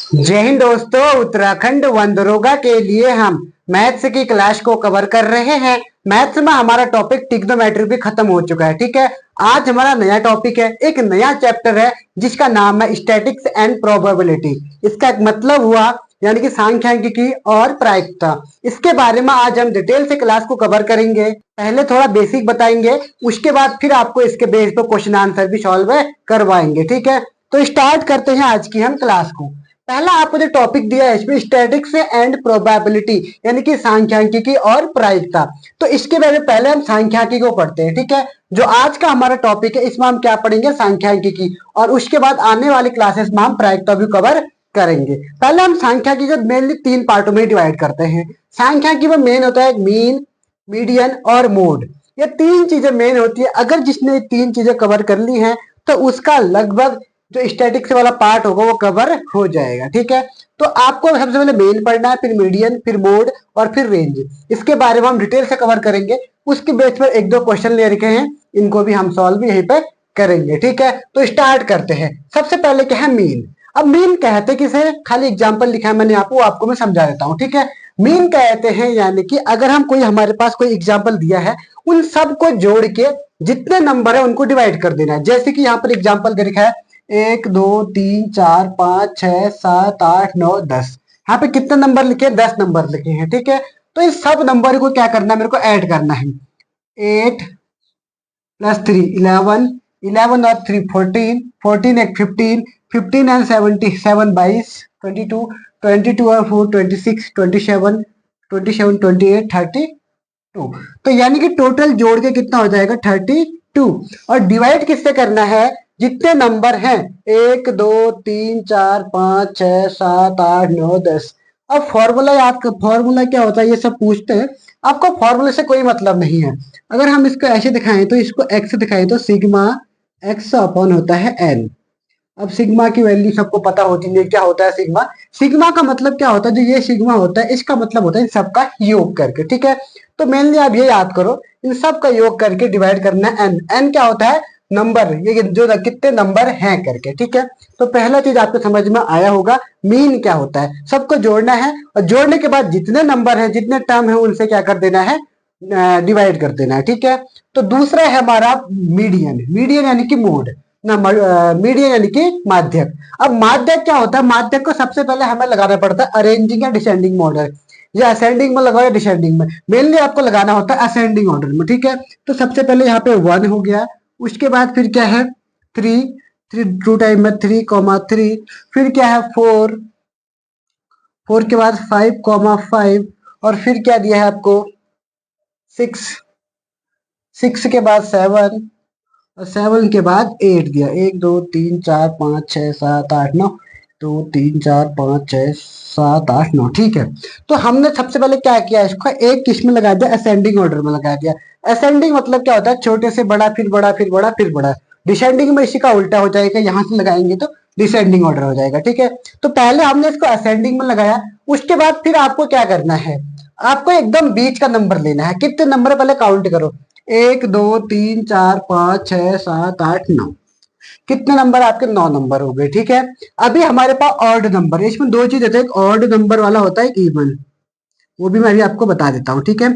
जय हिंद दोस्तों। उत्तराखंड वन दरोगा के लिए हम मैथ्स की क्लास को कवर कर रहे हैं। मैथ्स में हमारा टॉपिक ट्रिग्नोमेट्री भी खत्म हो चुका है। ठीक है, आज हमारा नया टॉपिक है, एक नया चैप्टर है जिसका नाम है स्टैटिक्स एंड प्रोबेबिलिटी। इसका एक मतलब हुआ यानी कि सांख्यिकी और प्रायिकता। इसके बारे में आज हम डिटेल से क्लास को कवर करेंगे। पहले थोड़ा बेसिक बताएंगे, उसके बाद फिर आपको इसके बेस पर क्वेश्चन आंसर भी सॉल्व करवाएंगे। ठीक है, तो स्टार्ट करते हैं आज की हम क्लास को। पहला आपको जो टॉपिक दिया है इसमें स्टैटिक्स एंड प्रोबेबिलिटी यानी कि सांख्यिकी और प्रायिकता। तो इसके बारे में पहले हम सांख्यिकी को पढ़ते हैं। ठीक है, जो आज का हमारा टॉपिक है इसमें हम क्या पढ़ेंगे, सांख्यिकी, और उसके बाद आने वाली क्लासेस में हम प्रायिकता भी कवर करेंगे। पहले हम सांख्यिकी को मेनली तीन पार्टों में डिवाइड करते हैं। सांख्यिकी में मेन होता है मीन, मीडियन और मोड। ये तीन चीजें मेन होती है। अगर जिसने तीन चीजें कवर कर ली हैं तो उसका लगभग जो स्टैटिक्स वाला पार्ट होगा वो कवर हो जाएगा। ठीक है, तो आपको सबसे पहले मेन पढ़ना है, फिर मीडियन, फिर मोड और फिर रेंज। इसके बारे में हम डिटेल से कवर करेंगे। उसके बेस पर एक दो क्वेश्चन ले रखे हैं, इनको भी हम सॉल्व यहीं पे करेंगे। ठीक है, तो स्टार्ट करते हैं। सबसे पहले क्या है मीन। अब मीन कहते किसे, खाली एग्जाम्पल लिखा है मैंने आपको मैं समझा देता हूँ। ठीक है, मीन कहते हैं यानी कि अगर हम कोई हमारे पास कोई एग्जाम्पल दिया है उन सबको जोड़ के जितने नंबर है उनको डिवाइड कर देना है। जैसे कि यहाँ पर एग्जाम्पल दे रखा है 1 2 3 4 5 6 7 8 9 10। यहाँ पे कितने नंबर लिखे हैं, 10 नंबर लिखे हैं। ठीक है, तो इस सब नंबर को क्या करना है, मेरे को ऐड करना है। 8 प्लस 3 11, 11 और 3 14, 14 एक 15, 15 एंड 77 22, 22, 22 और 4 26, 27, 27 28 32। तो यानी कि टोटल जोड़ के कितना हो जाएगा, 32। और डिवाइड किससे करना है, जितने नंबर हैं 1 2 3 4 5 6 7 8 9 10। अब फॉर्मूला याद कर, फॉर्मूला क्या होता है ये सब पूछते हैं। आपको फॉर्मूले से कोई मतलब नहीं है। अगर हम इसको ऐसे दिखाएं तो इसको एक्स दिखाएं तो सिग्मा एक्स अपॉन होता है एन। अब सिग्मा की वैल्यू सबको पता होती है, क्या होता है सिग्मा। सिग्मा का मतलब क्या होता है, जो ये सिग्मा होता है इसका मतलब होता है इन सबका योग करके। ठीक है, तो मेनली आप ये याद करो, इन सब का योग करके डिवाइड करना है एन। एन क्या होता है, नंबर, ये जो कितने नंबर हैं करके। ठीक है, तो पहला चीज आपको समझ में आया होगा, मीन क्या होता है, सबको जोड़ना है और जोड़ने के बाद जितने नंबर है जितने टर्म है उनसे क्या कर देना है, डिवाइड कर देना है। ठीक है, तो दूसरा है हमारा मीडियन। मीडियन यानी कि मोड ना, मीडियन यानी कि माध्यक। अब माध्यक क्या होता है, माध्यक को सबसे पहले हमें लगाना पड़ता है अरेंजिंग या डिसेंडिंग ऑर्डर, या असेंडिंग में लगाओ या डिसेंडिंग में। मेनली आपको लगाना होता है असेंडिंग ऑर्डर में। ठीक है, तो सबसे पहले यहाँ पे 1 हो गया, उसके बाद फिर क्या है 3, 3 टू टाइम में 3, फिर क्या है 4, 4 के बाद 5, 5, और फिर क्या दिया है आपको 6, 6 के बाद 7, और 7 के बाद 8 दिया। 1 2 3 4 5 6 7 8 9, 2 3 4 5 6 7 8 9। ठीक है, तो हमने सबसे पहले क्या किया, इसको एक किस में लगा दिया, असेंडिंग ऑर्डर में लगा दिया। असेंडिंग मतलब क्या होता है, छोटे से बड़ा, फिर बड़ा, फिर बड़ा, फिर बड़ा। डिसेंडिंग में इसी का उल्टा हो जाएगा, यहाँ से लगाएंगे तो डिसेंडिंग ऑर्डर हो जाएगा। ठीक है, तो पहले हमने इसको असेंडिंग में लगाया, उसके बाद फिर आपको क्या करना है, आपको एकदम बीच का नंबर लेना है। कितने नंबर पहले काउंट करो, 1 2 3 4 5 6 7 8 9। कितने नंबर आपके, 9 नंबर हो गए। ठीक है, अभी हमारे पास ऑड नंबर है, इसमें दो चीज होती है, एक ऑड नंबर वाला होता है, एक इवन, वो भी मैं अभी आपको बता देता हूँ। ठीक है,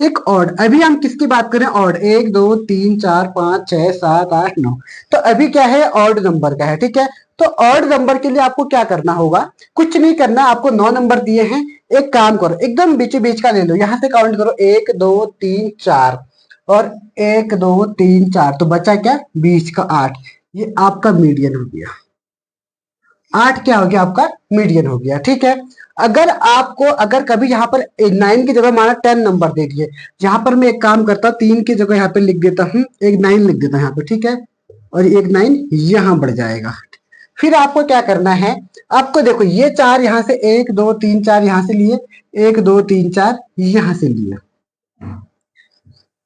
एक ऑड, अभी हम किसकी बात करें, ऑड, 1 2 3 4 5 6 7 8 9। तो अभी क्या है, ऑड नंबर का है। ठीक है, तो ऑड नंबर के लिए आपको क्या करना होगा, कुछ नहीं करना, आपको 9 नंबर दिए हैं। एक काम करो, एकदम बीच बीच का ले लो, यहां से काउंट करो 1 2 3 4, और 1 2 3 4, तो बचा क्या, बीच का 8। ये आपका मीडियन हो गया, 8 क्या हो गया आपका, मीडियन हो गया। ठीक है, अगर आपको, अगर कभी यहाँ पर 9 की जगह माना 10 नंबर दे दिए, यहाँ पर मैं एक काम करता हूँ, 3 की जगह यहाँ पे लिख देता हूँ, एक 9 लिख देता हूँ यहाँ पे। ठीक है, और एक 9 यहाँ बढ़ जाएगा। फिर आपको क्या करना है, आपको देखो ये 4 यहाँ से, 1 2 3 4 यहाँ से लिए, 1 2 3 4 यहाँ से लिए।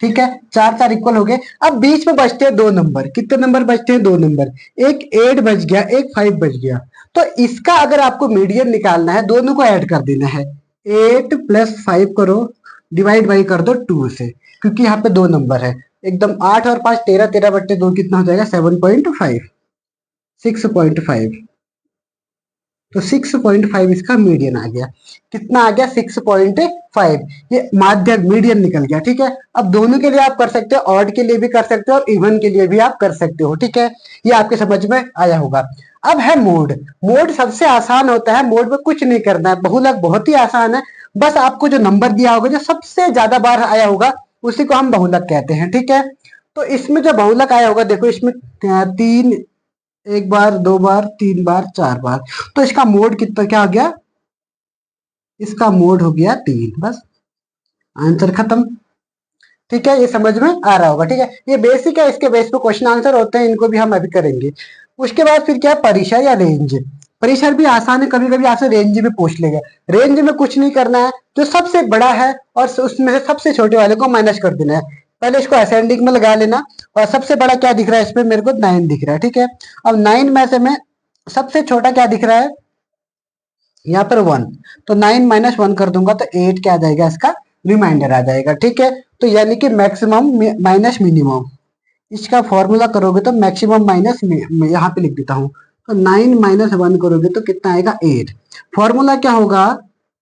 ठीक है, 4 4 इक्वल हो गए। अब बीच में बचते हैं 2 नंबर, कितने नंबर बचते हैं, 2 नंबर, एक 8 बच गया, एक 5 बच गया। तो इसका अगर आपको मीडियन निकालना है, दोनों को ऐड कर देना है, 8 प्लस 5 करो, डिवाइड बाई कर दो 2 से, क्योंकि यहाँ पे 2 नंबर है। एकदम 8 और 5 13, 13 बट्टे 2 कितना हो जाएगा, 7.5, 6.5। तो 6.5 इसका मीडियन आ गया। कितना आ गया? 6.5। ये माध्य मीडियन निकल गया। ठीक है, अब दोनों के लिए आप कर सकते हो, ऑड के लिए भी कर सकते हो और इवन के लिए भी आप कर सकते हो। ठीक है, ये आपके समझ में आया होगा। अब है मोड। मोड सबसे आसान होता है, मोड में कुछ नहीं करना है। बहुलक बहुत ही आसान है, बस आपको जो नंबर दिया होगा, जो सबसे ज्यादा बार आया होगा, उसी को हम बहुलक कहते हैं। ठीक है, तो इसमें जो बहुलक आया होगा, देखो इसमें तीन, एक बार, दो बार, तीन बार, चार बार, तो इसका मोड कितना क्या हो गया? इसका मोड हो गया 3। बस आंसर खत्म। ठीक है, ये समझ में आ रहा होगा। ठीक है, ये बेसिक है, इसके बेस पे क्वेश्चन आंसर होते हैं, इनको भी हम अभी करेंगे। उसके बाद फिर क्या? परिसर या रेंज। परिसर भी आसान है, कभी कभी आपसे रेंज भी पूछ लेगा। रेंज में कुछ नहीं करना है, जो सबसे बड़ा है और उसमें से सबसे छोटे वाले को माइनस कर देना है। पहले इसको असेंडिंग में लगा लेना, और सबसे बड़ा क्या दिख रहा है इसमें? मेरे को 9 दिख रहा है। ठीक है, अब 9 में से मैं सबसे छोटा क्या दिख रहा है? यहाँ पर 1, तो 9 माइनस 1 कर दूंगा तो 8 क्या आ जाएगा? इसका रिमाइंडर आ जाएगा। ठीक है, तो यानी कि मैक्सिमम माइनस मिनिमम, इसका फॉर्मूला करोगे तो मैक्सिमम माइनस, यहाँ पे लिख देता हूँ, तो 9 माइनस 1 करोगे तो कितना आएगा? 8। फॉर्मूला क्या होगा?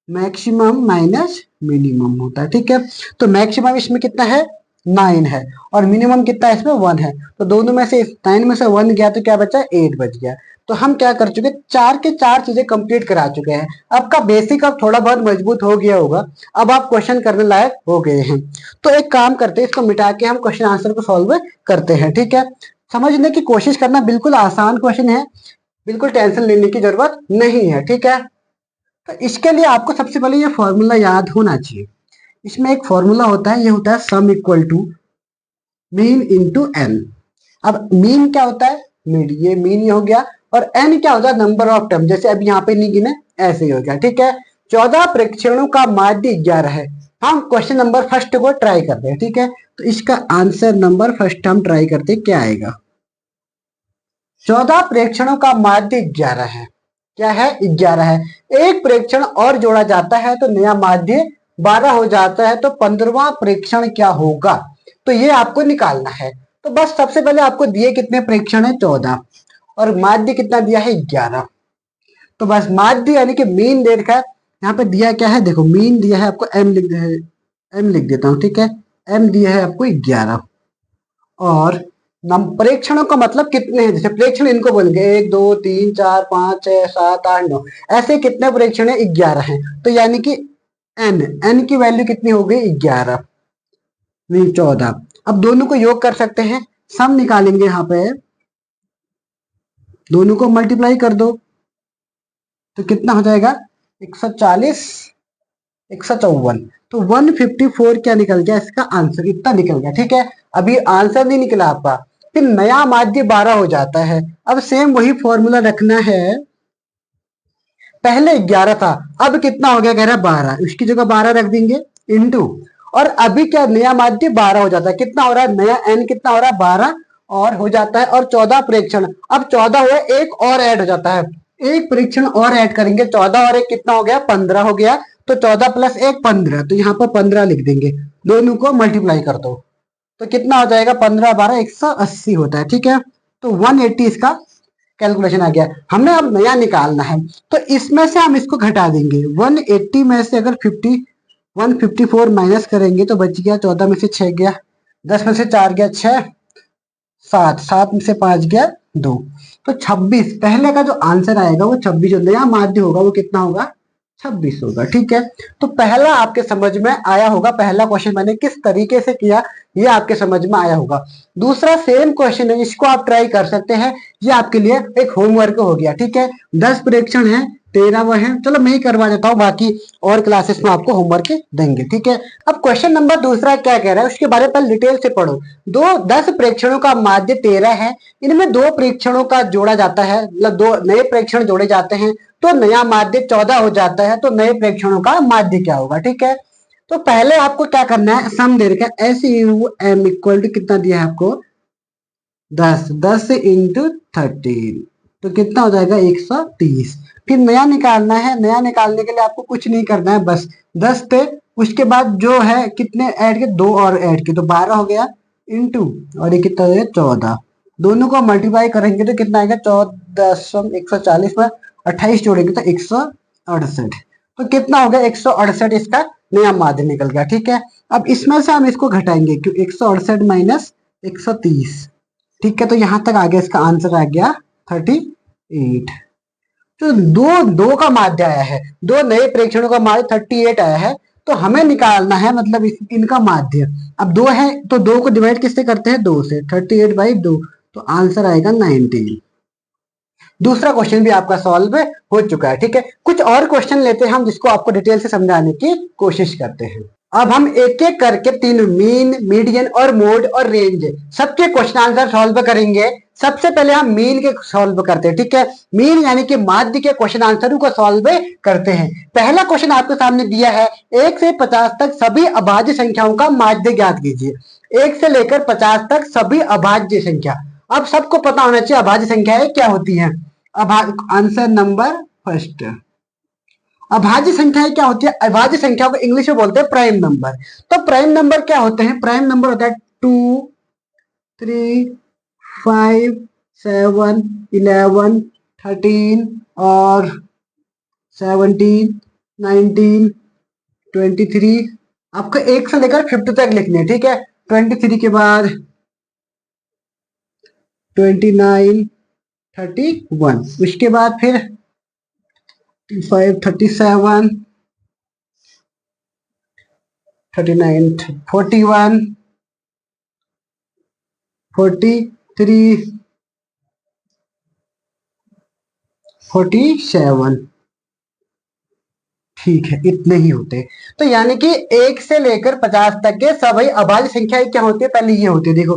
मैक्सिमम माइनस मिनिमम होता है। ठीक है, तो मैक्सिमम इसमें कितना है? 9 है, और मिनिमम कितना है इसमें? 1 है। तो दोनों में से 9 में से 1 गया तो क्या बचा? 8 बच गया। तो हम क्या कर चुके? 4 के 4 चीजें कंप्लीट करा चुके हैं। आपका बेसिक अब थोड़ा बहुत मजबूत हो गया होगा, अब आप क्वेश्चन करने लायक हो गए हैं। तो एक काम करते हैं, इसको मिटा के हम क्वेश्चन आंसर को सॉल्व करते हैं। ठीक है, समझने की कोशिश करना, बिल्कुल आसान क्वेश्चन है, बिल्कुल टेंशन लेने की जरूरत नहीं है। ठीक है, तो इसके लिए आपको सबसे पहले ये फॉर्मूला याद होना चाहिए। इसमें एक फॉर्मूला होता है, ये होता है sum equal to mean into N. अब मीन क्या होता है? मिड, ये मीन हो गया, और एन क्या होता है? नंबर ऑफ टर्म, जैसे अब यहाँ पे नहीं गिने, ऐसे ही हो गया। ठीक है, 14 प्रेक्षणों का माध्य 11 है। हम क्वेश्चन नंबर फर्स्ट को ट्राई करते हैं। ठीक है, तो इसका आंसर नंबर फर्स्ट हम ट्राई करते हैं, क्या आएगा? 14 प्रेक्षणों का माध्य 11 है। क्या है? 11 है। एक प्रेक्षण और जोड़ा जाता है तो नया माध्य 12 हो जाता है, तो 15वां प्रेक्षण क्या होगा? तो ये आपको निकालना है। तो बस सबसे पहले आपको दिए कितने प्रेक्षण है? 14, और माध्य कितना दिया है? 11। तो बस माध्य यानी कि मीन दे रखा है, यहाँ पे दिया क्या है? देखो मीन दिया है आपको, एम लिख देता हूँ। ठीक है, एम दिया है आपको 11, और प्रेक्षणों का मतलब कितने हैं? जैसे प्रेक्षण इनको बोलेंगे 1 2 3 4 5 6 7 8 9, ऐसे कितने प्रेक्षण है? 11 हैं। तो यानी कि एन की वैल्यू कितनी हो गई? 11 नहीं 14। अब दोनों को योग कर सकते हैं, सम निकालेंगे, यहाँ पे दोनों को मल्टीप्लाई कर दो तो कितना हो जाएगा? 140, 154, तो 154 क्या निकल गया? इसका आंसर इतना निकल गया। ठीक है, अभी आंसर नहीं निकला आपका, फिर नया माध्य 12 हो जाता है। अब सेम वही फॉर्मूला रखना है, पहले 11 था, अब कितना हो गया? कह रहा है 12, उसकी जगह 12 रख देंगे इंटू, और अभी क्या? नया माध्य 12 हो जाता है। कितना हो रहा है? नया एन कितना हो रहा है? 12, और हो जाता है, और 14 प्रेक्षण, अब 14 हुए, एक और ऐड हो जाता है, एक परीक्षण और ऐड करेंगे, 14 और एक कितना हो गया? 15 हो गया। तो 14 प्लस 1 15, तो यहाँ पर 15 लिख देंगे, दोनों को मल्टीप्लाई कर दो तो कितना हो जाएगा? 15 12 180 होता है। ठीक है, तो 180 इसका कैलकुलेशन आ गया। हमें अब नया निकालना है, तो इसमें से हम इसको घटा देंगे। 180 में से अगर 154 माइनस करेंगे तो बच गया, 14 में से 6 गया, 10 में से 4 गया 6, 7, 7 में से 5 गया 2, तो 26। पहले का जो आंसर आएगा वो 26, जो नया माध्य होगा वो कितना होगा? 26 होगा। ठीक है, तो पहला आपके समझ में आया होगा, पहला क्वेश्चन मैंने किस तरीके से किया ये आपके समझ में आया होगा। दूसरा सेम क्वेश्चन है, इसको आप ट्राई कर सकते हैं, ये आपके लिए एक होमवर्क हो गया। ठीक है, 10 प्रेक्षण है, 13 वो है, चलो मैं ही करवा देता हूँ, बाकी और क्लासेस में आपको होमवर्क देंगे। ठीक है, अब क्वेश्चन नंबर दूसरा क्या कह रहा है उसके बारे में पहले डिटेल से पढ़ो। 10 प्रेक्षणों का माध्य 13 है, इनमें 2 प्रेक्षणों का जोड़ा जाता है, मतलब 2 नए प्रेक्षण जोड़े जाते हैं, तो नया माध्य 14 हो जाता है, तो नए प्रेक्षणों का माध्य क्या होगा? ठीक है, तो पहले आपको क्या करना है? सम दे रखा है, S U M equal to कितना दिया है आपको? 10, 10 इंटू 13, तो कितना हो जाएगा? 130। फिर नया निकालना है, नया निकालने के लिए आपको कुछ नहीं करना है, बस 10 थे, उसके बाद जो है कितने ऐड के? 2 और ऐड के, तो 12 हो गया इंटू, और ये कितना हो गया? 14। दोनों को मल्टीप्लाई करेंगे तो कितना आएगा? 14 140 में 28 जोड़ेंगे तो 168। तो कितना हो गया 168 इसका नया माध्य निकल गया। ठीक है, अब इसमें से हम इसको घटाएंगे क्यों 168 माइनस 130। ठीक है, तो यहां तक आ गया, इसका आंसर आ गया 38। तो दो दो का माध्य आया है, दो नए प्रेक्षणों का माध्य 38 आया है, तो हमें निकालना है मतलब इनका माध्य। अब दो है तो दो को डिवाइड किससे करते हैं 2 से, 38/2, तो आंसर आएगा 19। दूसरा क्वेश्चन भी आपका सॉल्व हो चुका है। ठीक है, कुछ और क्वेश्चन लेते हैं हम जिसको आपको डिटेल से समझाने की कोशिश करते हैं। अब हम एक एक करके तीन मीन, मीडियन और मोड और रेंज सबके क्वेश्चन आंसर सॉल्व करेंगे। सबसे पहले हम मीन के सॉल्व करते हैं। ठीक है, मीन यानी कि माध्य के क्वेश्चन आंसरों को सॉल्व करते हैं। पहला क्वेश्चन आपके सामने दिया है 1 से 50 तक सभी अभाज्य संख्याओं का माध्य ज्ञात कीजिए। 1 से लेकर 50 तक सभी अभाज्य संख्या। अब सबको पता होना चाहिए अभाज्य संख्याएं क्या होती हैं। आंसर नंबर फर्स्ट, अभाज्य संख्याएं क्या होती है? अभाज्य संख्याओं को इंग्लिश में बोलते हैं प्राइम नंबर। तो प्राइम नंबर क्या होते हैं? प्राइम नंबर होता है 2, 3, 5, 7, 11, 13 और 17, 19, 23। आपको 1 से लेकर 50 तक लिखने हैं। ठीक है, 23 के बाद 29, 31, उसके बाद फिर 35, 37, 39, 41, 43, 47। ठीक है, इतने ही होते हैं। तो यानी कि 1 से लेकर 50 तक के सभी अभाज्य संख्याएं क्या होती है? पहले ये होती है, देखो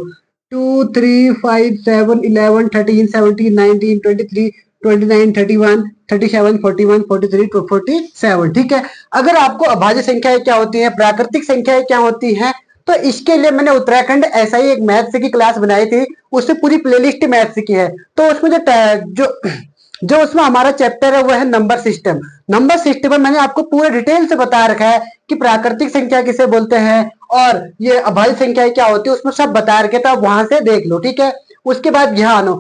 2, 3, 5, 7, 11, 13, 17, 19, 23, 29, 31, 37, 41, 43, 47। ठीक है, अगर आपको अभाज्य संख्याएं क्या होती है, प्राकृतिक संख्याएं क्या होती हैं, तो इसके लिए मैंने उत्तराखंड ऐसा ही एक मैथ्स की क्लास बनाई थी, उससे पूरी प्लेलिस्ट मैथ्स की है। तो उसमें जो जो उसमें हमारा चैप्टर है वो है नंबर सिस्टम। नंबर सिस्टम में मैंने आपको पूरे डिटेल से बता रखा है कि प्राकृतिक संख्या किसे बोलते हैं और ये अभाज्य संख्या क्या होती है, उसमें सब बता रखे, तो आप वहां से देख लो। ठीक है, उसके बाद यहाँ आना,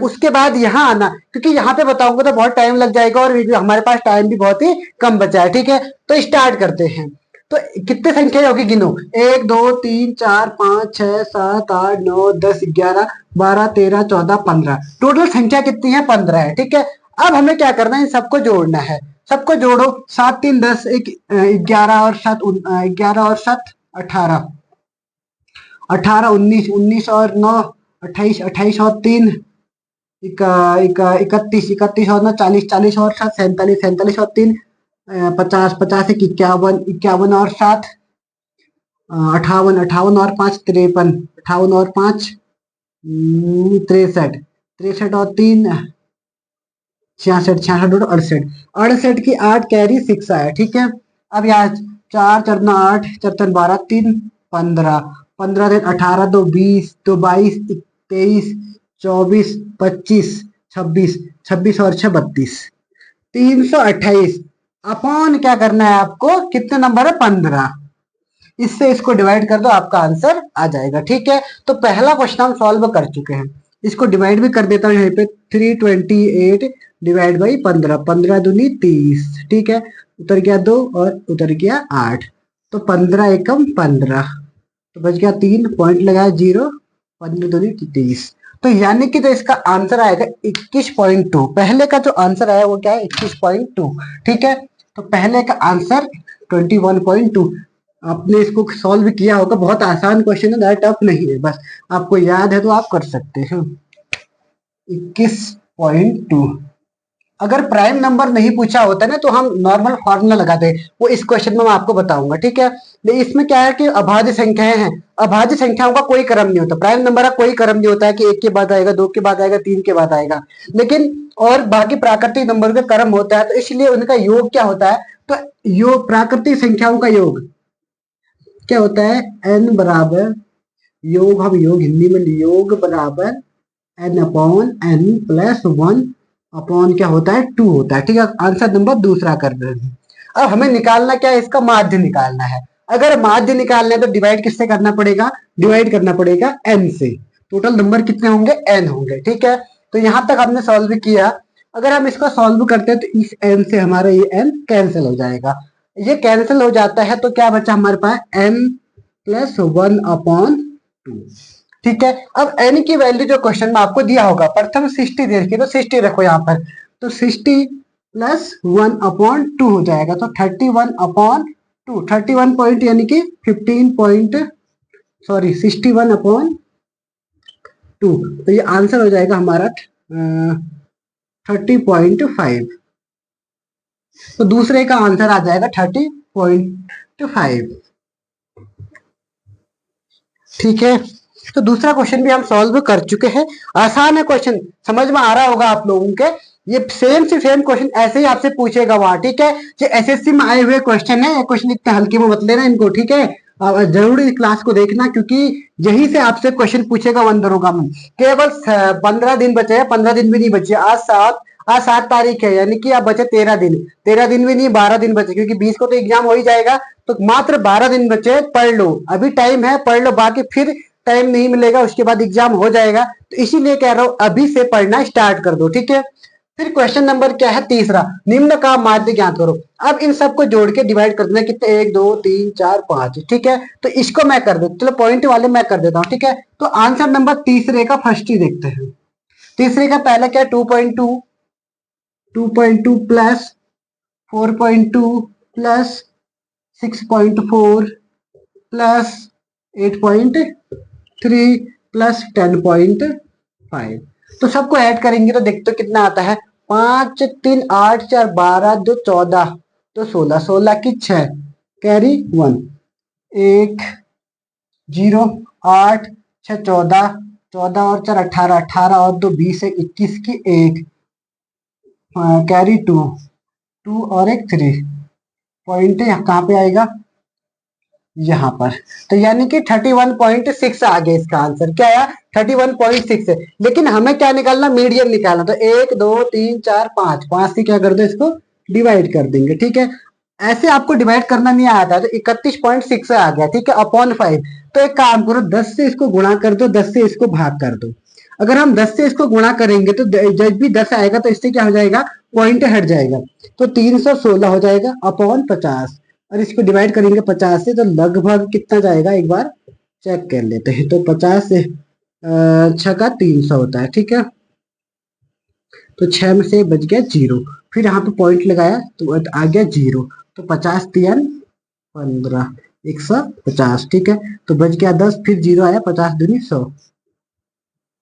उसके बाद यहाँ आना, क्योंकि यहाँ पे बताऊंगा तो बहुत टाइम लग जाएगा और हमारे पास टाइम भी बहुत ही कम बचा है। ठीक है, तो स्टार्ट करते हैं। तो कितने संख्या होगी गिनो, 1, 2, 3, 4, 5, 6, 7, 8, 9, 10, 11, 12, 13, 14, 15। टोटल संख्या कितनी है? 15 है। ठीक है, अब हमें क्या करना है, इन सबको जोड़ना है। सबको जोड़ो, 7, 3, 10, 11 और 7, 11 और 7, 18, 18, 19, 19 और 9, 28, 28 और 3, 31, 31 और 9, 40, 40 और 7, 47, 47 और 3, 50, 50, 51, 51 और 7, 58, 58 और 5, 53, 58 और 5, 63, 63 और 3, 66, 66 और 68, 68 की 8 कैरी 6 आया। ठीक है, अब यहाँ 4, 4, 8, 4, 12, 3, 15, 15 दिन 18, 2, 20, 2, 22, 23, 24, 25, 26, 26 और 6, 32, 328 अपॉन क्या करना है आपको, कितने नंबर है? 15। इससे इसको डिवाइड कर दो, आपका आंसर आ जाएगा। ठीक है, तो पहला क्वेश्चन हम सॉल्व कर चुके हैं। इसको डिवाइड भी कर देता हूँ यहाँ पे, 328 डिवाइड बाई 15, 15 दूनी 30। ठीक है, उतर गया 2 और उतर गया 8, तो 15 एकम 15, तो बच गया 3, पॉइंट लगाया 0, 15 दूनी 30। तो यानी कि तो इसका आंसर आएगा 21.2। पहले का जो आंसर आया वो क्या है? 21.2। ठीक है, तो पहले का आंसर 21.2। आपने इसको सॉल्व किया होगा, बहुत आसान क्वेश्चन है, ज़्यादा टफ नहीं है, बस आपको याद है तो आप कर सकते हैं। 21.2। अगर प्राइम नंबर नहीं पूछा होता ना तो हम नॉर्मल फॉर्मूला लगाते, वो इस क्वेश्चन में मैं आपको बताऊंगा। ठीक है, लेकिन इसमें क्या है कि अभाज्य संख्याएं हैं, अभाज्य संख्याओं का कोई क्रम नहीं होता। प्राइम नंबर का कोई क्रम नहीं होता है कि 1 के बाद आएगा, 2 के बाद आएगा, 3 के बाद आएगा, लेकिन और बाकी प्राकृतिक नंबर का क्रम होता है, तो इसलिए उनका योग क्या होता है? तो योग, प्राकृतिक संख्याओं का योग क्या होता है? n बराबर योग, हम योग हिंदी में योग बराबर n upon n plus 1 upon क्या होता है? 2 होता है। ठीक है, आंसर नंबर दूसरा कर रहे हैं। अब हमें निकालना क्या है? इसका माध्य निकालना है। अगर माध्य निकालना है तो डिवाइड किससे करना पड़ेगा? डिवाइड करना पड़ेगा n से। टोटल नंबर कितने होंगे? n होंगे। ठीक है, तो यहां तक हमने सॉल्व किया। अगर हम इसको सॉल्व करते हैं तो इस n से हमारा ये n कैंसिल हो जाएगा। ये कैंसिल हो जाता है तो क्या बचा हमारे पास n प्लस 1/2। ठीक है, अब n की वैल्यू जो क्वेश्चन में आपको दिया होगा, प्रथम 60 दे रखी तो 60 रखो यहाँ पर, तो 60 प्लस 1/2 हो जाएगा, तो 31/2, 31 पॉइंट यानी कि 15 पॉइंट, सॉरी 61/2, तो ये आंसर हो जाएगा हमारा 30.5। तो दूसरे का आंसर आ जाएगा 30.5। ठीक है, तो दूसरा क्वेश्चन भी हम सॉल्व कर चुके हैं। आसान है क्वेश्चन, समझ में आ रहा होगा आप लोगों के। ये सेम से सेम क्वेश्चन ऐसे ही आपसे पूछेगा वहां। ठीक है, ये एसएससी में आए हुए क्वेश्चन है, ये क्वेश्चन इतने हल्के में मत लेना इनको। ठीक है, जरूर इस क्लास को देखना, क्योंकि यही से आपसे क्वेश्चन पूछेगा वन दरोगा में। केवल 15 दिन बचे हैं, 15 दिन भी नहीं बचे, आज 7 तारीख है, यानी कि अब बचे 13 दिन। 13 दिन भी नहीं, 12 दिन बचे, क्योंकि 20 को तो एग्जाम हो ही जाएगा, तो मात्र 12 दिन बचे। पढ़ लो, अभी टाइम है, पढ़ लो, बाकी फिर टाइम नहीं मिलेगा, उसके बाद एग्जाम हो जाएगा। तो इसीलिए कह रहा हूं अभी से पढ़ना स्टार्ट कर दो। ठीक है, फिर क्वेश्चन नंबर क्या है, तीसरा, निम्न का माध्य ज्ञात करो। अब इन सबको जोड़ के डिवाइड कर देना, कितने, 1 2 3 4 5। ठीक है, तो इसको मैं कर देता, चलो पॉइंट वाले मैं कर देता हूँ। ठीक है, तो आंसर नंबर तीसरे का फर्स्ट ही देखते हैं। तीसरे का पहला क्या है, 2.2, 2.2 प्लस 4.2 प्लस 6.4 प्लस 8.3 प्लस 10.5। तो सबको ऐड करेंगे तो देखते हो कितना आता है, 5 3 8 4 12 2 14 तो 16, 16 की 6, कैरी 1, 1 0 8 6 14, 14 और 4 18, 18 और 2 20 है, 21 की 1, कैरी 2, 2 और 1 3 पॉइंट कहाँ पे आएगा, यहाँ पर। तो यानी कि 31.6 आ गया इसका आंसर। क्या आया, 31.6 है। लेकिन हमें क्या निकालना, मीडियम निकालना। तो 1 2 3 4 5, 5 से क्या कर दो, इसको डिवाइड कर देंगे। ठीक है, ऐसे आपको डिवाइड करना नहीं आता, तो 31.6 आ गया। ठीक है, अपॉन 5। तो एक काम करो, 10 से इसको गुणा कर दो, 10 से इसको भाग कर दो। अगर हम 10 से इसको गुणा करेंगे तो जब भी 10 आएगा तो इससे क्या हो जाएगा, पॉइंट हट जाएगा, तो 316 हो जाएगा अपॉन 50। और इसको डिवाइड करेंगे 50 से, तो लगभग कितना जाएगा, एक बार चेक कर लेते हैं। तो 50 से 6 का 300 होता है। ठीक है, तो 6 में से बच गया 0, फिर यहाँ पे पॉइंट लगाया तो आ गया 0, तो 50 3 15, 150। ठीक है, तो बच गया 10, फिर 0 आया, 50 दूनी 100,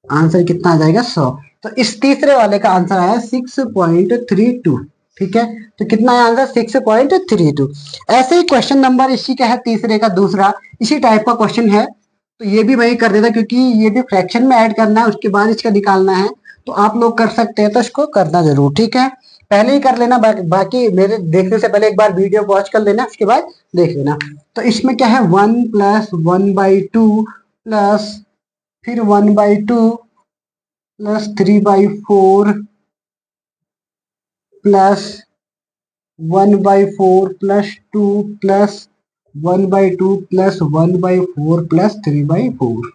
आंसर कितना आ जाएगा, 100। तो इस तीसरे वाले का आंसर आया 6.32। ठीक है, तो कितना है आंसर, 6.32। ऐसे ही क्वेश्चन नंबर इसी का है, तीसरे का दूसरा, इसी टाइप का क्वेश्चन है। तो ये भी वही कर देता, क्योंकि ये भी फ्रैक्शन में ऐड करना है, उसके बाद इसका निकालना है। तो आप लोग कर सकते हैं, तो इसको करना जरूर। ठीक है, पहले ही कर लेना, बाकी मेरे देखने से पहले एक बार वीडियो वॉच कर लेना, उसके बाद देख लेना। तो इसमें क्या है, 1 प्लस 1/2 प्लस फिर 1/2 plus 3/4 plus 1/4 plus 2 plus 1/2 plus 1/4 plus 3/4।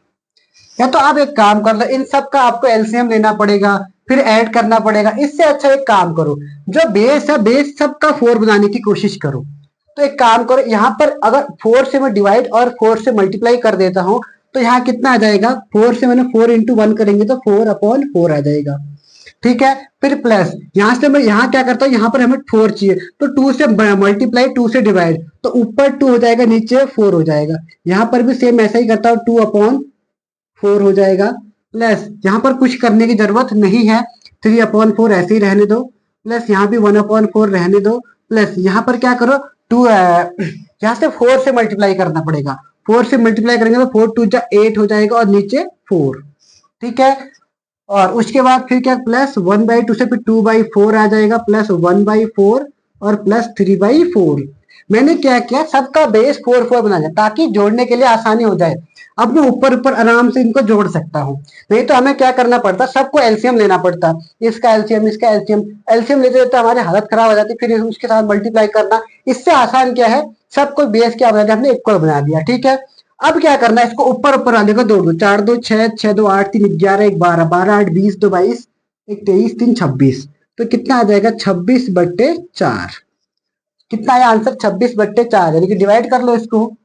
या तो आप एक काम कर लो, इन सब का आपको एलसीएम लेना पड़ेगा, फिर ऐड करना पड़ेगा। इससे अच्छा एक काम करो, जो बेस है, बेस सबका 4 बनाने की कोशिश करो। तो एक काम करो, यहाँ पर अगर 4 से मैं डिवाइड और 4 से मल्टीप्लाई कर देता हूँ, तो यहाँ कितना आ जाएगा, 4 से मैंने 4 इंटू 1 करेंगे तो 4/4 आ जाएगा। ठीक है, फिर प्लस, यहां से मैं यहाँ क्या करता हूँ, यहाँ पर हमें 4 चाहिए, तो 2 से मल्टीप्लाई, 2 से डिवाइड, तो ऊपर 2 हो जाएगा, नीचे 4 हो जाएगा। यहाँ पर भी सेम ऐसा ही करता हूँ, 2/4 हो जाएगा, प्लस यहाँ पर कुछ करने की जरूरत नहीं है, 3/4 ऐसे ही रहने दो, प्लस यहाँ भी 1/4 रहने दो, प्लस यहाँ पर क्या करो, 2 यहाँ से 4 से मल्टीप्लाई करना पड़ेगा, 4 से मल्टीप्लाई करेंगे तो 4 2 8 हो जाएगा, और नीचे 4। ठीक है, और उसके बाद फिर क्या, प्लस 1/2 से फिर 2/4 आ जाएगा, प्लस 1/4 और प्लस 3/4। मैंने क्या किया, सबका बेस 4 बना दिया, ताकि जोड़ने के लिए आसानी हो जाए। अब मैं ऊपर ऊपर आराम से इनको जोड़ सकता हूँ, नहीं तो हमें क्या करना पड़ता, सबको एलसीएम लेना पड़ता, इसका एलसीएम, इसका एलसीएम, एलसीएम लेते लेते हमारी हालत खराब हो जाती, फिर उसके साथ मल्टीप्लाई करना। इससे आसान क्या है, सबको बेस क्या बना दिया, हमने इक्वल बना दिया। ठीक है, अब क्या करना है, इसको ऊपर ऊपर वाले को जोड़ दो, 4 2 6, 6 2 8, 3 11, 1 12, 12 8 20, 2 22, 1 23, 3 26। तो कितना आ जाएगा 26/4। कितना आया आंसर 26/4, यानी कि डिवाइड कर लो इसको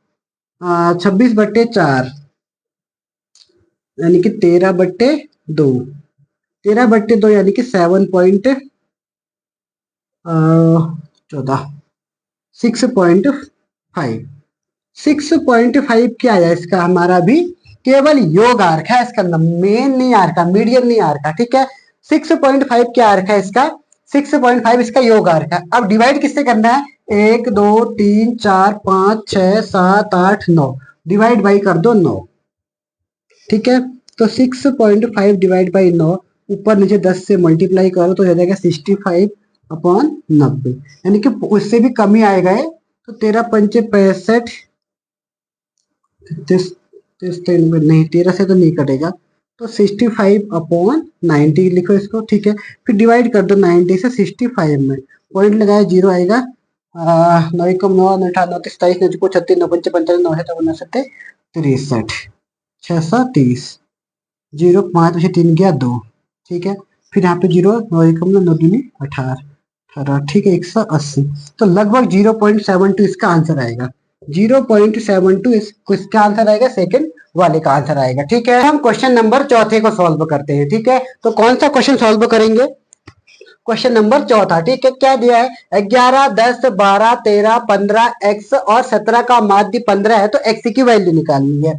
26/4 यानी कि 13/2। 13/2 यानी कि 14 6.5। 6.5 क्या आया इसका हमारा भी केवल योग आ रखा है इसका, मेन नहीं आ रखा, मीडियम नहीं आ रखा, ठीक है। 6.5 क्या आ रखा है इसका, 6.5 इसका योग आ रखा है। अब डिवाइड किससे करना है, 1 2 3 4 5 6 7 8 9, डिवाइड बाई कर दो 9, ठीक है। तो 6.5 डिवाइड बाई 9, ऊपर नीचे 10 से मल्टीप्लाई करो तो हो जाएगा 65/90, यानी कि उससे भी कमी आएगा ये। तो 13×5 = 65, नहीं 13 से तो नहीं कटेगा, तो 65/90 लिखो इसको, ठीक है। फिर डिवाइड कर दो 90 से 65 में, पॉइंट लगाया 0 आएगा। 9 1 9 9 8 9 27 9 36 9 5 55 9 7 9 7 63 630, 0 5 में से 3 गया 2, ठीक है। फिर यहाँ पे 0 9 1 9 2 18 18, ठीक है 180। तो लगभग 0.72 इसका आंसर आएगा। 0.72 इसका आंसर आएगा, सेकंड वाले का आंसर आएगा, ठीक है। हम क्वेश्चन नंबर चौथे को सॉल्व करते हैं, ठीक है। तो कौन सा क्वेश्चन सॉल्व करेंगे, क्वेश्चन नंबर चौथा, ठीक है। क्या दिया है, 11 10 12 13 15 x और 17 का माध्य 15 है, तो x की वैल्यू निकालनी है।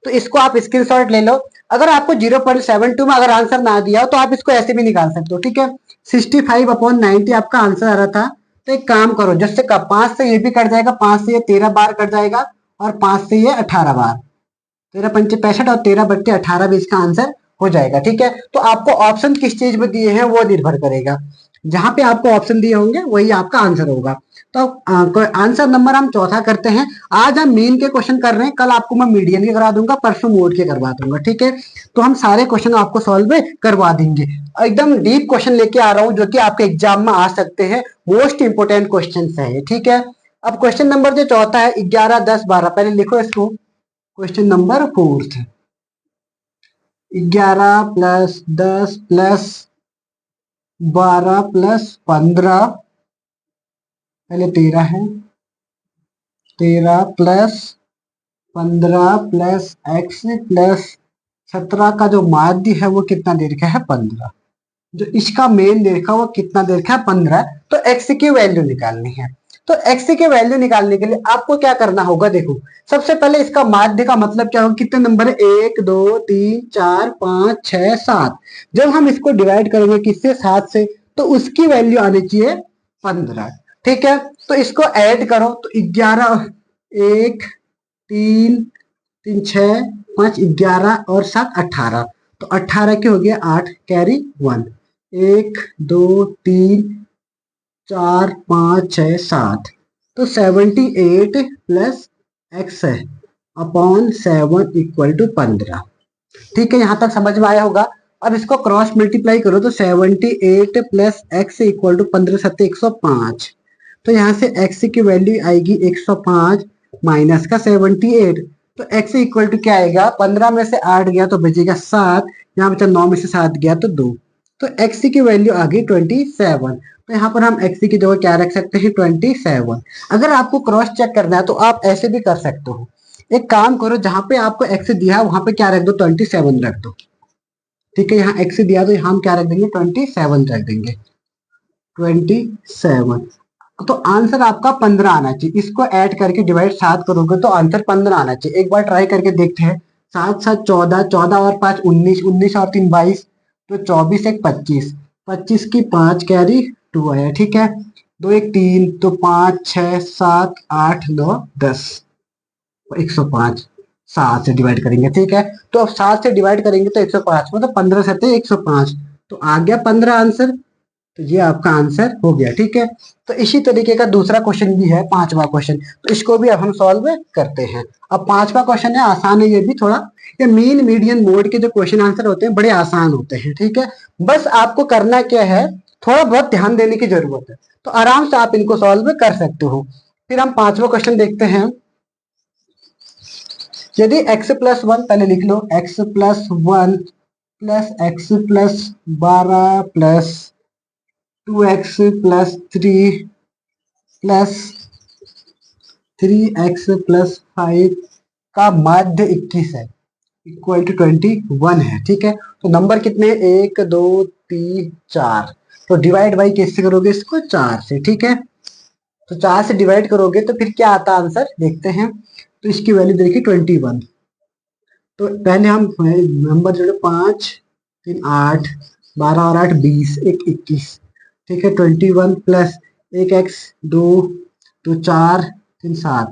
तो इसको आप स्क्रीनशॉट ले लो। अगर आपको 0.72 में अगर आंसर ना दिया हो तो आप इसको ऐसे भी निकाल सकते हो, ठीक है। 65/90 आपका आंसर आ रहा था। तो एक काम करो, जैसे 5 से ये भी कट जाएगा, 5 से ये 13 बार कट जाएगा और 5 से ये 18 बार, 13 पंचे 65 और 13/18 भी इसका आंसर हो जाएगा, ठीक है। तो आपको ऑप्शन किस चीज में दिए हैं वो निर्भर करेगा, जहां पे आपको ऑप्शन दिए होंगे वही आपका आंसर होगा। तो आंसर नंबर हम चौथा करते हैं। आज हम मीन के क्वेश्चन कर रहे हैं, कल आपको मैं मीडियन के करा दूंगा, परसों मोड के करवा दूंगा, ठीक है। तो हम सारे क्वेश्चन आपको सॉल्व करवा देंगे। एकदम डीप क्वेश्चन लेके आ रहा हूँ जो कि आपके एग्जाम में आ सकते हैं, मोस्ट इंपोर्टेंट क्वेश्चन है, ठीक है। अब क्वेश्चन नंबर जो चौथा है, 11 10 12, पहले लिखो इसको। क्वेश्चन नंबर 4, 11 + 10 + 12 + 15, पहले 13 है, 13 + 15 + x + 17 का जो माध्य है वो कितना दे रखा है, 15। जो इसका मेन दे रखा है वो कितना दे रखा है, 15। तो x की वैल्यू निकालनी है। तो x की वैल्यू निकालने के लिए आपको क्या करना होगा, देखो सबसे पहले इसका माध्य का मतलब क्या होगा, कितने नंबर है, 1 2 3 4 5 6 7। जब हम इसको डिवाइड करेंगे किससे, 7 से, तो उसकी वैल्यू आनी चाहिए 15, ठीक है। तो इसको ऐड करो, तो 11 1 3 3 6 5 11 और 7 18, तो 18 के हो गया 8, कैरी 1, 1 2 3 4 5 6 7, तो 78 + x है अपॉन 7 = 15, ठीक है। यहां तक समझ में आया होगा। अब इसको क्रॉस मल्टीप्लाई करो, तो 78 + x = 15 7 105। तो यहाँ से x की वैल्यू आएगी 105 माइनस का 78, तो x इक्वल टू क्या आएगा, 15 में से 8 गया तो बचेगा 7, यहाँ बचा 9 में से 7 गया तो 2, तो x की वैल्यू आ गई 27। तो यहाँ पर हम x की जगह क्या रख सकते हैं, 27। अगर आपको क्रॉस चेक करना है तो आप ऐसे भी कर सकते हो। एक काम करो, जहां पे आपको x दिया है वहां पे क्या रख दो, 27 रख दो, ठीक है। यहाँ x दिया तो यहाँ हम क्या रख देंगे, 27 रख देंगे, 27। तो आंसर आपका 15 आना चाहिए। इसको ऐड करके डिवाइड 7 करोगे तो आंसर 15 आना चाहिए। एक बार ट्राई करके देखते हैं। 7 7 14, 14 और 5 19, 19 और 3 22, तो 24 1 25, 25 की 5 कैरी 2 आया, ठीक है। 2 1 3, तो 5 6 7 8 9 10, 105। 7 से डिवाइड करेंगे, ठीक है। तो अब 7 से डिवाइड करेंगे तो 105, मतलब 15 7 105, तो आ गया 15 आंसर। तो ये आपका आंसर हो गया, ठीक है। तो इसी तरीके का दूसरा क्वेश्चन भी है, पांचवा क्वेश्चन, तो इसको भी अब हम सॉल्व करते हैं। अब पांचवा क्वेश्चन है, आसान है ये भी थोड़ा। ये मीन मीडियन मोड के जो क्वेश्चन आंसर होते हैं बड़े आसान होते हैं, ठीक है। बस आपको करना क्या है, थोड़ा बहुत ध्यान देने की जरूरत है, तो आराम से आप इनको सॉल्व कर सकते हो। फिर हम पांचवा क्वेश्चन देखते हैं। यदि x + 1, पहले लिख लो, x + 1 + x + 12 + 2x plus 3x plus 5 का माध्य 21 है, इक्वल टू 21 है। ठीक है, तो नंबर कितने हैं? 1 2 3 4। तो डिवाइड बाई किससे करोगे इसको? 4 से। ठीक है, तो 4 से डिवाइड करोगे तो फिर क्या आता आंसर, देखते हैं। तो इसकी वैल्यू देखिए 21। तो पहले हम नंबर जोड़े, 5 3 8, 12 और 8 20, 1 21। ठीक है, 21 प्लस 1x 2 तो 4 3 7,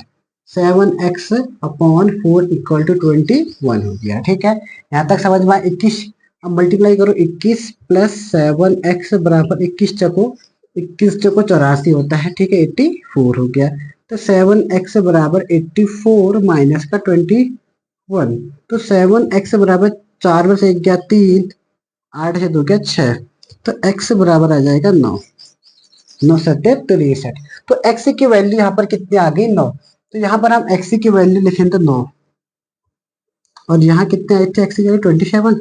7x अपॉन 4 इक्वल टू 21 हो गया। ठीक है, यहाँ तक समझ में आया। 21 अब मल्टीप्लाई करो, 21 प्लस 7x बराबर 21 चको 84 होता है। ठीक है, 84 हो गया। तो 7x बराबर 84 माइनस का 21, तो 7x बराबर 4 में से 1 गया 3, 8 से 2 गया 6, तो x बराबर आ जाएगा 9। 9 सत्ते 63। तो x की वैल्यू यहाँ पर कितनी आ गई? 9। तो यहाँ पर हम x की वैल्यू लिखें तो 9, और यहाँ कितने आए थे x की वैल्यू? 27।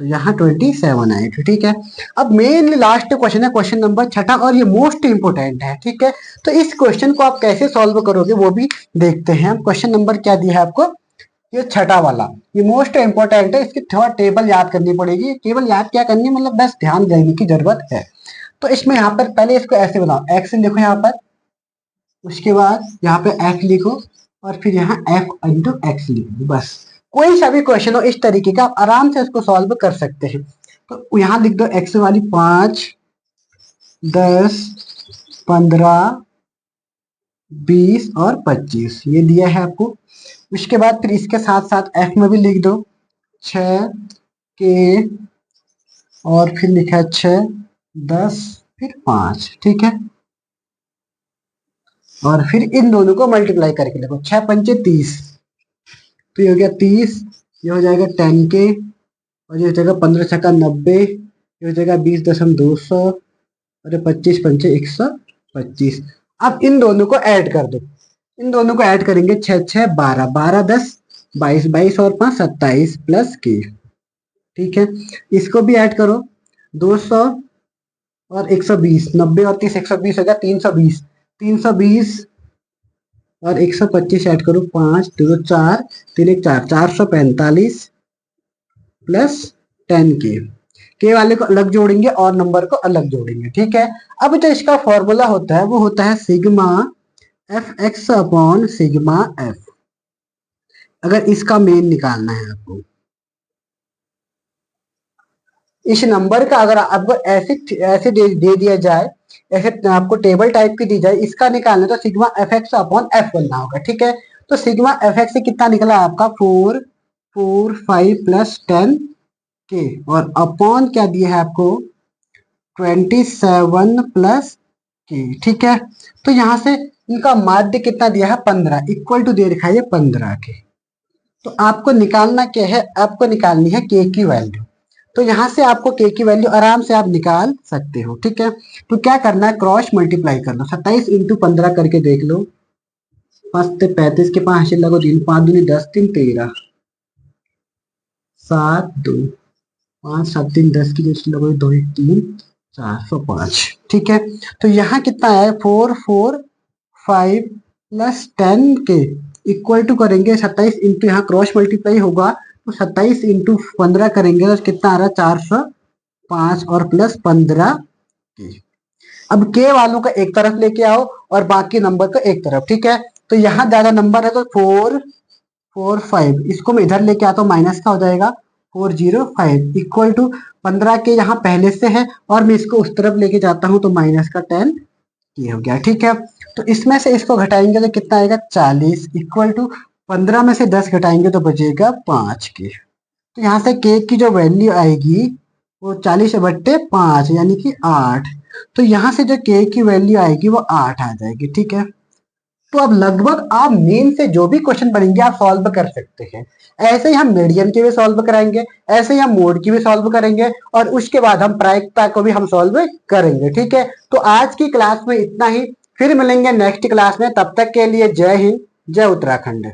तो यहाँ 27 आए थे। ठीक है, अब मेनली लास्ट क्वेश्चन है, क्वेश्चन नंबर 6, और ये मोस्ट इंपोर्टेंट है। ठीक है, तो इस क्वेश्चन को आप कैसे सॉल्व करोगे वो भी देखते हैं। क्वेश्चन नंबर क्या दिया है आपको? ये 6 वाला, ये मोस्ट इंपोर्टेंट है। इसकी थोड़ा टेबल याद करनी पड़ेगी। टेबल याद क्या करनी है, मतलब बस ध्यान देने की जरूरत है। तो इसमें यहाँ पर पहले इसको ऐसे बनाओ, एक्स लिखो यहाँ पर, उसके बाद यहाँ पे एफ लिखो, और फिर यहाँ एफ इंटू एक्स लिखो। बस कोई सा भी क्वेश्चन हो इस तरीके का, आप आराम से इसको सॉल्व कर सकते हैं। तो यहाँ लिख दो एक्स वाली 5 10 15 20 और 25, ये दिया है आपको। उसके बाद फिर इसके साथ साथ एफ में भी लिख दो 6 के, और फिर लिखा है 6 10 फिर 5। ठीक है, और फिर इन दोनों को मल्टीप्लाई करके देखो, 6 पंचे 30, तो ये हो गया 30, ये हो जाएगा 10 के, और ये हो जाएगा 15 छक्का 90, ये हो जाएगा 20.200, और 25 पंचे 125। अब इन दोनों को ऐड कर दो, इन दोनों को ऐड करेंगे, 6 6 12, 12 10 22, 22 और 5 27 प्लस के। ठीक है, इसको भी ऐड करो, 200 और 120, 90 और 30 120 हो गया 320, 320 और 125 ऐड करो, 5 2 4 3 1 4, 445 प्लस 10 के वाले को अलग जोड़ेंगे और नंबर को अलग जोड़ेंगे। ठीक है, अब जो इसका फॉर्मूला होता है वो होता है sigma F x upon sigma F. अगर इसका मेन निकालना है आपको, इस नंबर का अगर आपको ऐसे ऐसे दे दिया जाए, ऐसे आपको टेबल टाइप की दी जाए, इसका निकालना तो sigma F x upon F बनना होगा। ठीक है, तो सिग्मा एफ एक्स से कितना निकला आपका? 4 4 5 प्लस 10 के, और अपॉन क्या दिया है आपको? 27 प्लस के। ठीक है, तो यहाँ से इनका माध्य कितना दिया है? 15, इक्वल टू दे रखा है 15 के। तो आपको निकालना क्या है? आपको निकालनी है के की वैल्यू। तो यहाँ से आपको के की वैल्यू आराम से आप निकाल सकते हो। ठीक है, तो क्या करना है? क्रॉस मल्टीप्लाई कर लो, 27 इंटू 15 करके देख लो, 5 35 के 5 लगो 3, 5 दूनी 10 3 13, 7 2 5 7 3 10 की जैसे लगो 2 1 3 405। ठीक है, तो यहाँ कितना है? 4 4 5 प्लस 10 के, इक्वल टू करेंगे 27 इंटू, यहाँ क्रॉस मल्टीप्लाई होगा तो 27 इंटू 15 करेंगे तो कितना आ रहा है? 405 और प्लस 15 के। अब के वालों का एक तरफ लेके आओ और बाकी नंबर को एक तरफ। ठीक है, तो यहाँ ज्यादा नंबर है तो 4 4 5, इसको मैं इधर लेके आता हूँ, माइनस का हो जाएगा 405 इक्वल टू 15 के यहाँ पहले से है, और मैं इसको उस तरफ लेके जाता हूँ तो माइनस का 10 ये हो गया। ठीक है, तो इसमें से इसको घटाएंगे तो कितना आएगा? 40 इक्वल टू 15 में से 10 घटाएंगे तो बचेगा 5 के। तो यहाँ से के की जो वैल्यू आएगी वो 40/5 यानी कि 8। तो यहाँ से जो के की वैल्यू आएगी वो 8 आ जाएगी। ठीक है, तो अब लगभग आप मेन से जो भी क्वेश्चन बनेंगे आप सॉल्व कर सकते हैं। ऐसे ही हम मीडियन के भी सॉल्व कराएंगे, ऐसे ही हम मोड की भी सॉल्व करेंगे, और उसके बाद हम प्रायिकता को भी हम सॉल्व करेंगे। ठीक है, तो आज की क्लास में इतना ही, फिर मिलेंगे नेक्स्ट क्लास में। तब तक के लिए जय हिंद, जय उत्तराखंड।